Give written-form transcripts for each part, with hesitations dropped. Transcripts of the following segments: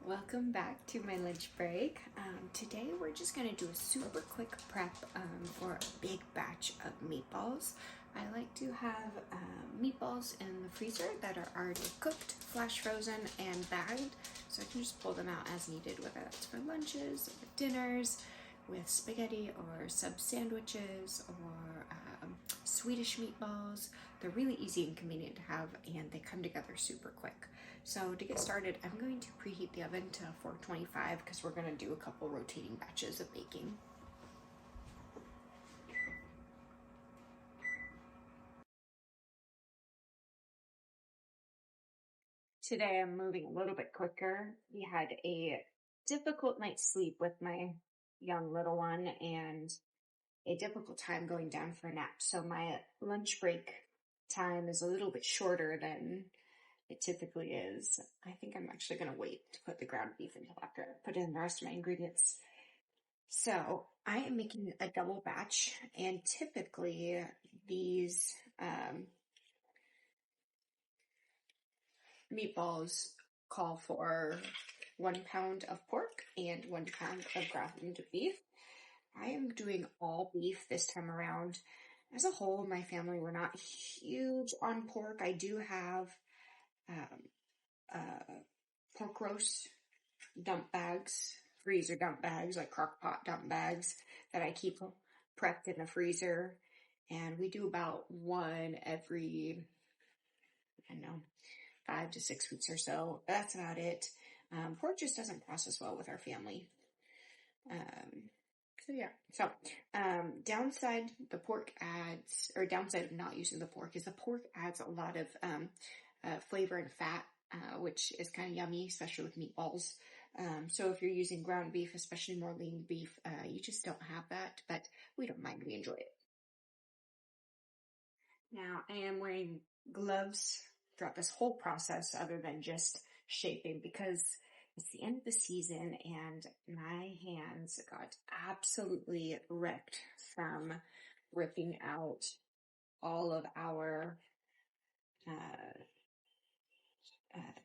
Welcome back to my lunch break. Today we're just going to do a super quick prep for a big batch of meatballs. I like to have meatballs in the freezer that are already cooked, flash frozen, and bagged, so I can just pull them out as needed, whether that's for lunches, or dinners, with spaghetti or sub sandwiches, or Swedish meatballs. They're really easy and convenient to have, and they come together super quick. So to get started, I'm going to preheat the oven to 425 because we're going to do a couple rotating batches of baking. Today I'm moving a little bit quicker. We had a difficult night's sleep with my young little one and a difficult time going down for a nap. So my lunch break time is a little bit shorter than it typically is. I think I'm actually going to wait to put the ground beef until after I put in the rest of my ingredients. So I am making a double batch, and typically these meatballs call for 1 pound of pork and 1 pound of ground beef. I am doing all beef this time around. As a whole, my family, we're not huge on pork. I do have pork roast dump bags, freezer dump bags, like crock pot dump bags that I keep prepped in the freezer. And we do about one every, I don't know, 5 to 6 weeks or so. That's about it. Pork just doesn't process well with our family. Downside the pork adds, or downside of not using the pork is the pork adds a lot of flavor and fat, which is kind of yummy, especially with meatballs. So if you're using ground beef, especially more lean beef, you just don't have that, but we don't mind, we enjoy it. Now I am wearing gloves throughout this whole process other than just shaping because it's the end of the season and my hands got absolutely wrecked from ripping out all of our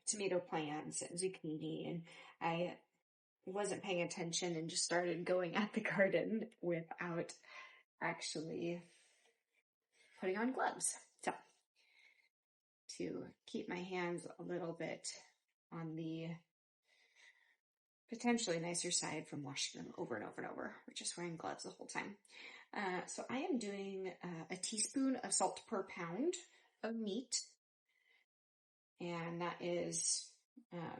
tomato plants and zucchini, and I wasn't paying attention and just started going at the garden without actually putting on gloves. So to keep my hands a little bit on the potentially nicer side from washing them over and over and over, we're just wearing gloves the whole time. So I am doing a teaspoon of salt per pound of meat. And that is,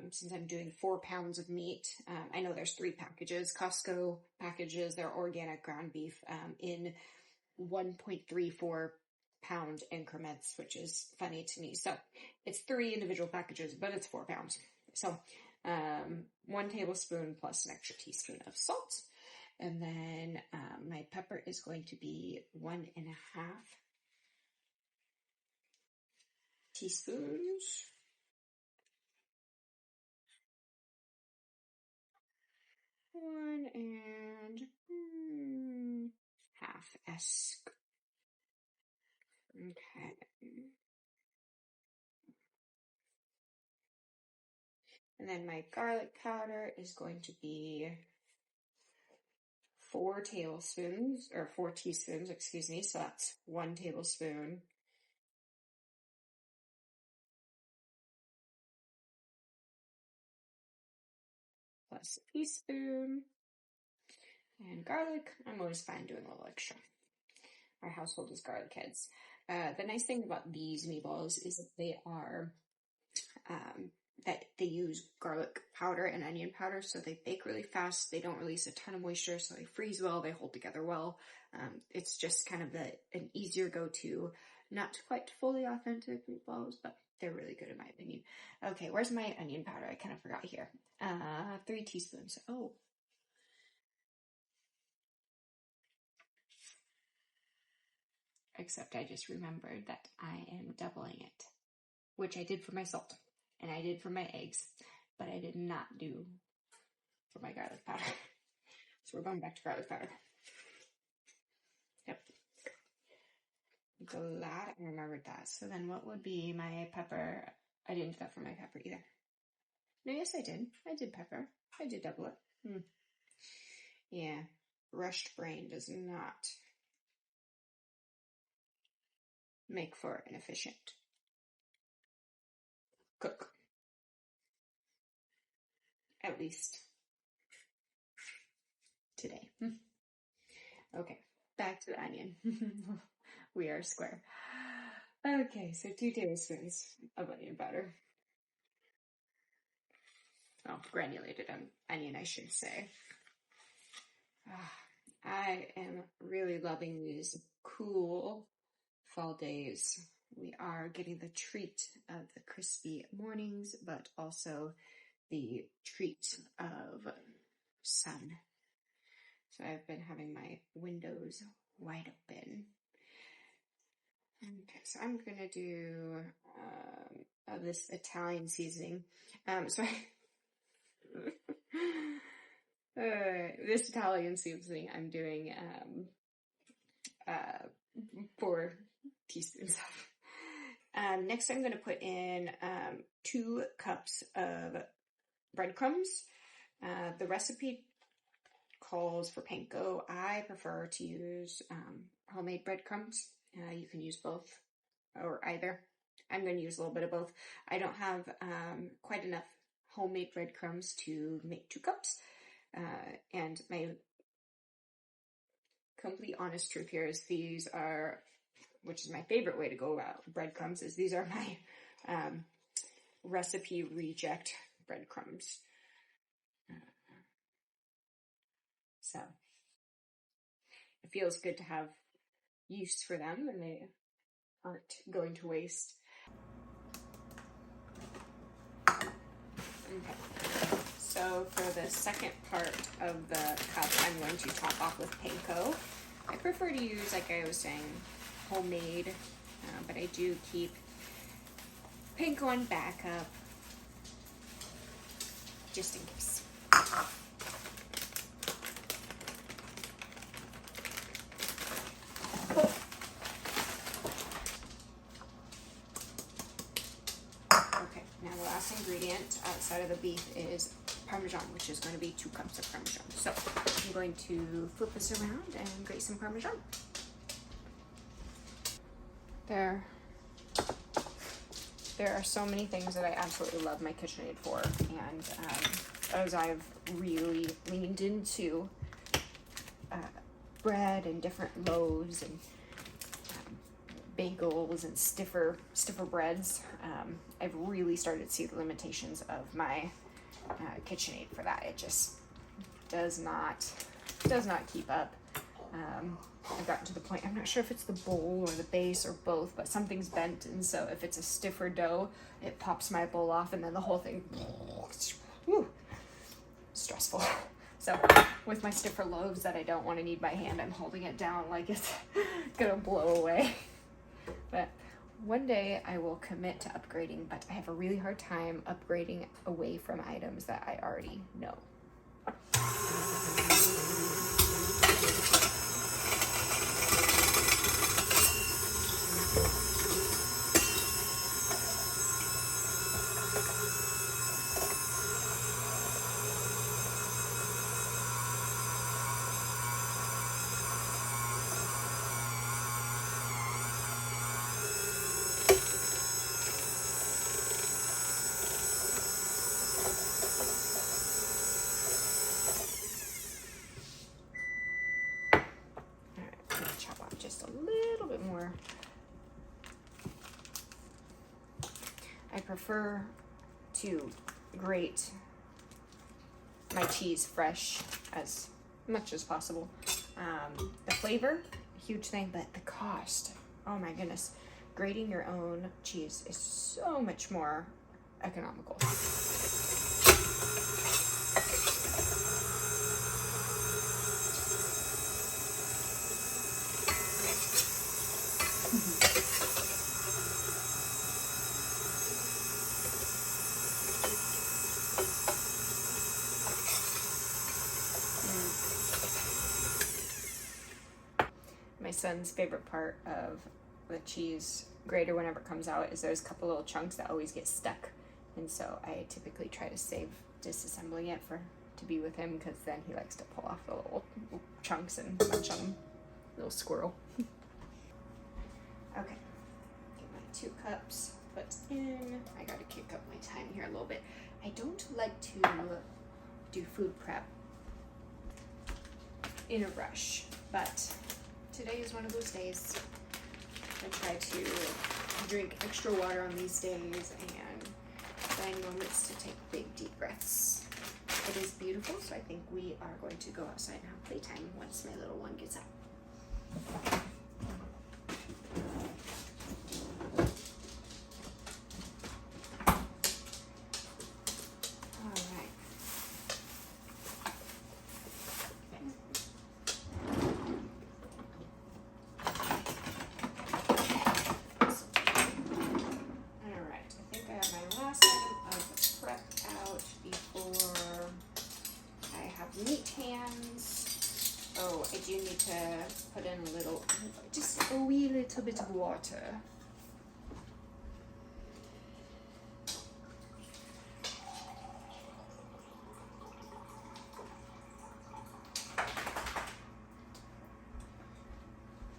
since I'm doing 4 pounds of meat, I know there's 3 packages. Costco packages their organic ground beef in 1.34 pound increments, which is funny to me. So it's 3 individual packages, but it's 4 pounds. So 1 tablespoon plus an extra teaspoon of salt. And then my pepper is going to be 1.5 teaspoons. 1.5 esque. Okay. And then my garlic powder is going to be 4 tablespoons, or 4 teaspoons, excuse me. So that's 1 tablespoon. Plus a teaspoon. And garlic, I'm always fine doing a little extra. Our household is garlic heads. The nice thing about these meatballs is that they are, that they use garlic powder and onion powder, so they bake really fast. They don't release a ton of moisture, so they freeze well. They hold together well. It's just kind of an easier go-to, not quite fully authentic meatballs, but they're really good in my opinion. Okay, where's my onion powder? I kind of forgot here. 3 teaspoons. Oh. Except I just remembered that I am doubling it, which I did for my salt and I did for my eggs, but I did not do for my garlic powder. So we're going back to garlic powder. Yep. Glad I remembered that. So then what would be my pepper? I didn't do that for my pepper either. No, yes, I did. I did pepper. I did double it. Yeah, rushed brain does not make for an efficient cook. At least today. Okay, back to the onion. We are square. Okay, so 2 tablespoons of onion powder. Oh, granulated onion, I should say. I am really loving these cool fall days. We are getting the treat of the crispy mornings, but also the treat of sun. So I've been having my windows wide open. Okay, so I'm gonna do this Italian seasoning. This Italian seasoning I'm doing 4 teaspoons of. Next, I'm going to put in 2 cups of breadcrumbs. The recipe calls for panko. I prefer to use homemade breadcrumbs. You can use both or either. I'm going to use a little bit of both. I don't have quite enough homemade breadcrumbs to make 2 cups. And my complete honest truth here is these are, which is my favorite way to go about breadcrumbs, is these are my recipe reject breadcrumbs. So it feels good to have use for them and they aren't going to waste. Okay. So for the second part of the cup, I'm going to top off with panko. I prefer to use, like I was saying, homemade, but I do keep panko on backup just in case. Okay, now the last ingredient outside of the beef is Parmesan, which is going to be 2 cups of Parmesan. So I'm going to flip this around and grate some Parmesan. There are so many things that I absolutely love my KitchenAid for, and as I've really leaned into bread and different loaves and bagels and stiffer breads, I've really started to see the limitations of my KitchenAid for that. It just does not keep up. I've gotten to the point, I'm not sure if it's the bowl or the base or both, but something's bent, and so if it's a stiffer dough, it pops my bowl off, and then the whole thing, whew, stressful. So with my stiffer loaves that I don't want to need by hand, I'm holding it down like it's gonna blow away. But one day I will commit to upgrading, but I have a really hard time upgrading away from items that I already know. Just a little bit more. I prefer to grate my cheese fresh as much as possible. The flavor, huge thing, but the cost, oh my goodness. Grating your own cheese is so much more economical. My son's favorite part of the cheese grater whenever it comes out is there's a couple little chunks that always get stuck And so I typically try to save disassembling it to be with him, because then he likes to pull off the little chunks and munch on them. Little squirrel. Okay, get my 2 cups put in. I gotta kick up my time here a little bit. I don't like to do food prep in a rush, but today is one of those days. I try to drink extra water on these days and find moments to take big deep breaths. It is beautiful, so I think we are going to go outside and have playtime once my little one gets up. Meat hands. Oh, I do need to put in just a wee little bit of water.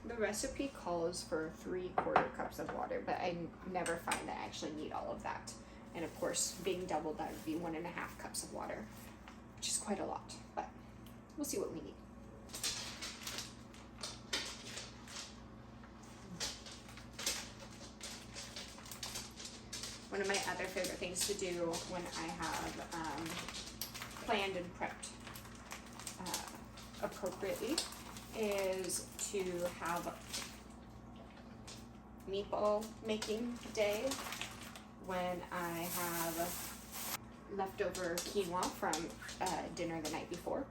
The recipe calls for 3/4 cups of water, but I never find that I actually need all of that. And of course, being doubled, that would be 1.5 cups of water, which is quite a lot, but we'll see what we need. One of my other favorite things to do when I have planned and prepped appropriately is to have meatball making day when I have leftover quinoa from dinner the night before,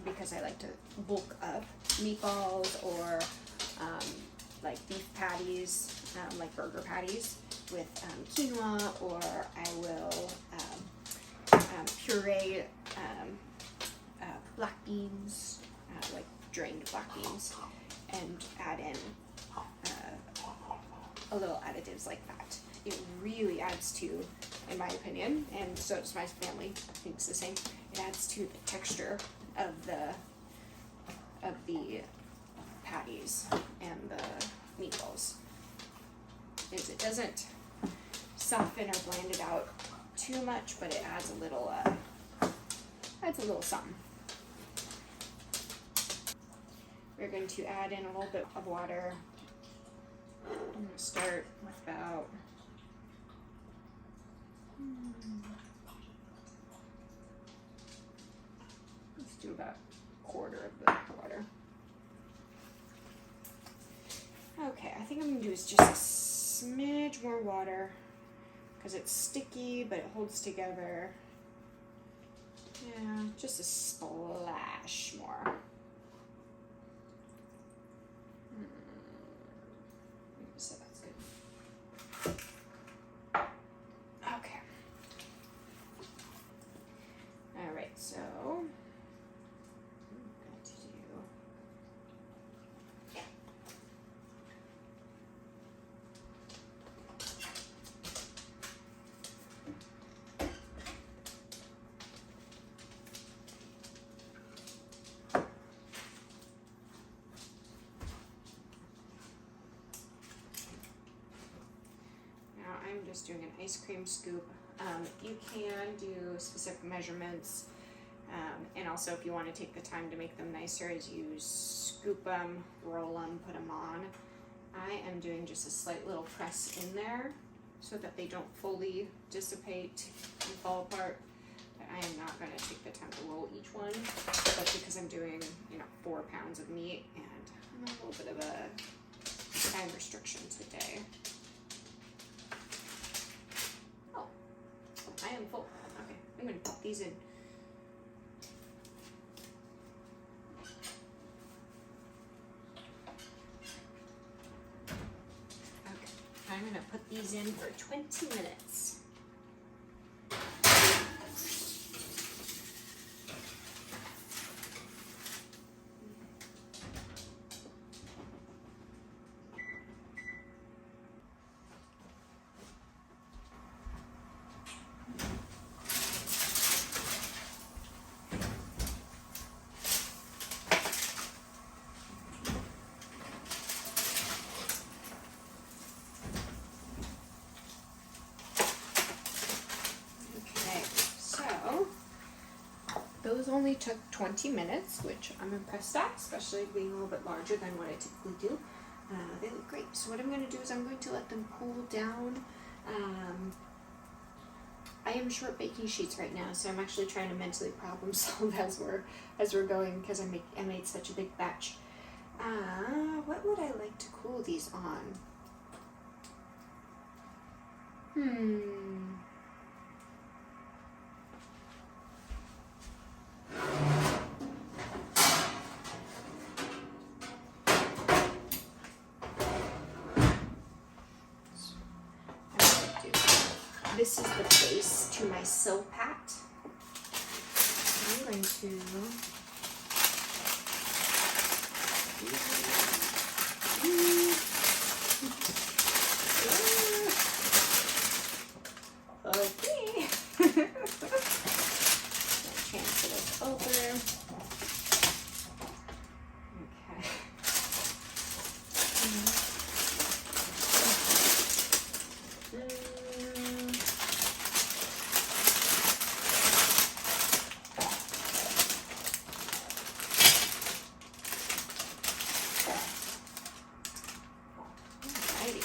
because I like to bulk up meatballs or like beef patties, like burger patties with quinoa, or I will puree black beans, like drained black beans, and add in a little additives like that. It really adds to, in my opinion, and so does my family, thinks the same, it adds to the texture of the patties and the meatballs. It doesn't soften or blend it out too much, but it adds a little something. We're going to add in a little bit of water. I'm going to start with about let's do about 1/4 of the water. Okay, I think I'm going to do is just a smidge more water because it's sticky, but it holds together. Yeah, just a splash more. So that's good. Okay. All right, so I'm going to do I'm just doing an ice cream scoop. You can do specific measurements, and also if you want to take the time to make them nicer, as you scoop them, roll them, put them on. I am doing just a slight little press in there so that they don't fully dissipate and fall apart. But I am not going to take the time to roll each one, especially because I'm doing 4 pounds of meat and I'm a little bit of a time restriction today. I am full. Okay, I'm going to put these in. Okay, I'm going to put these in for 20 minutes. those only took 20 minutes, which I'm impressed at, especially being a little bit larger than what I typically do. They look great. So what I'm going to do is I'm going to let them cool down. I am short baking sheets right now, so I'm actually trying to mentally problem solve as we're going, because I made such a big batch. What would I like to cool these on? This is the base to my Silpat. I'm going to okay. Transfer this over. Okay.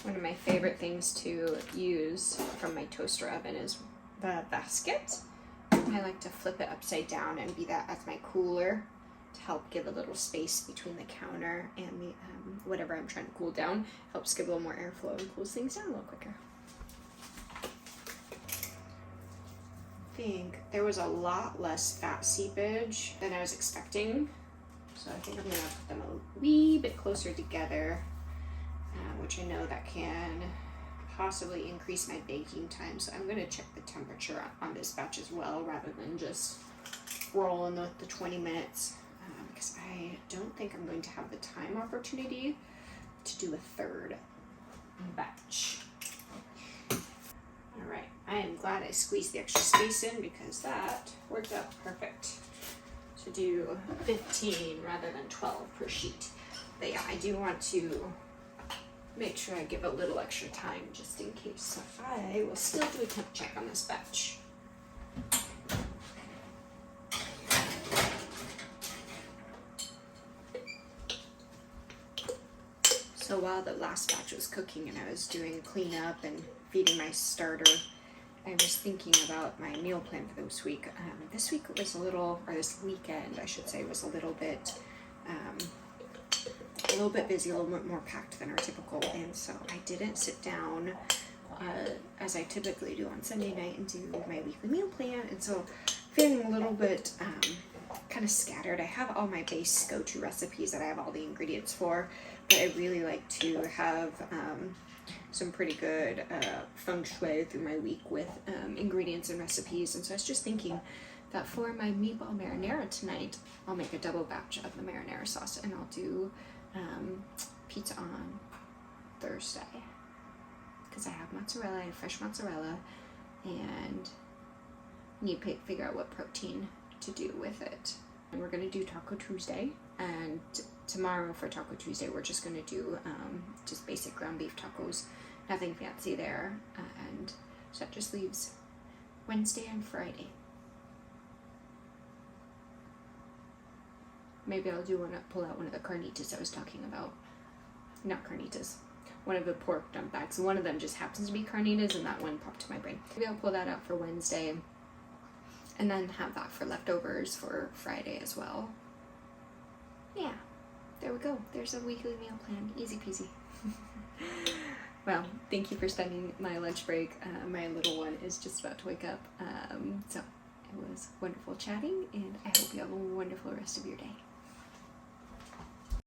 One of my favorite things to use from my toaster oven is the basket. I like to flip it upside down and be that as my cooler to help give a little space between the counter and the whatever I'm trying to cool down. Helps give a little more airflow and cools things down a little quicker. I think there was a lot less fat seepage than I was expecting, so I think I'm gonna put them a wee bit closer together. Which I know that can possibly increase my baking time. So I'm going to check the temperature on this batch as well, rather than just rolling with the 20 minutes, because I don't think I'm going to have the time opportunity to do a third batch. All right, I am glad I squeezed the extra space in, because that worked out perfect to do 15 rather than 12 per sheet. But yeah, I do want to make sure I give a little extra time just in case. So I will still do a temp check on this batch. So while the last batch was cooking and I was doing cleanup and feeding my starter, I was thinking about my meal plan for this week. This week was a little, or this weekend I should say, was a little bit busy, a little bit more packed than our typical, and so I didn't sit down as I typically do on Sunday night and do my weekly meal plan, and so feeling a little bit kind of scattered. I have all my base go-to recipes that I have all the ingredients for, but I really like to have some pretty good feng shui through my week with ingredients and recipes, and so I was just thinking that for my meatball marinara tonight, I'll make a double batch of the marinara sauce, and I'll do pizza on Thursday, because I have mozzarella, I have fresh mozzarella, and need to figure out what protein to do with it. And we're going to do Taco Tuesday, and tomorrow for Taco Tuesday we're just going to do just basic ground beef tacos, nothing fancy there, and so that just leaves Wednesday and Friday. Maybe I'll pull out one of the carnitas I was talking about. Not carnitas. One of the pork dump bags. One of them just happens to be carnitas, and that one popped to my brain. Maybe I'll pull that out for Wednesday, and then have that for leftovers for Friday as well. Yeah, there we go. There's a weekly meal plan. Easy peasy. Well, thank you for spending my lunch break. My little one is just about to wake up. So it was wonderful chatting, and I hope you have a wonderful rest of your day.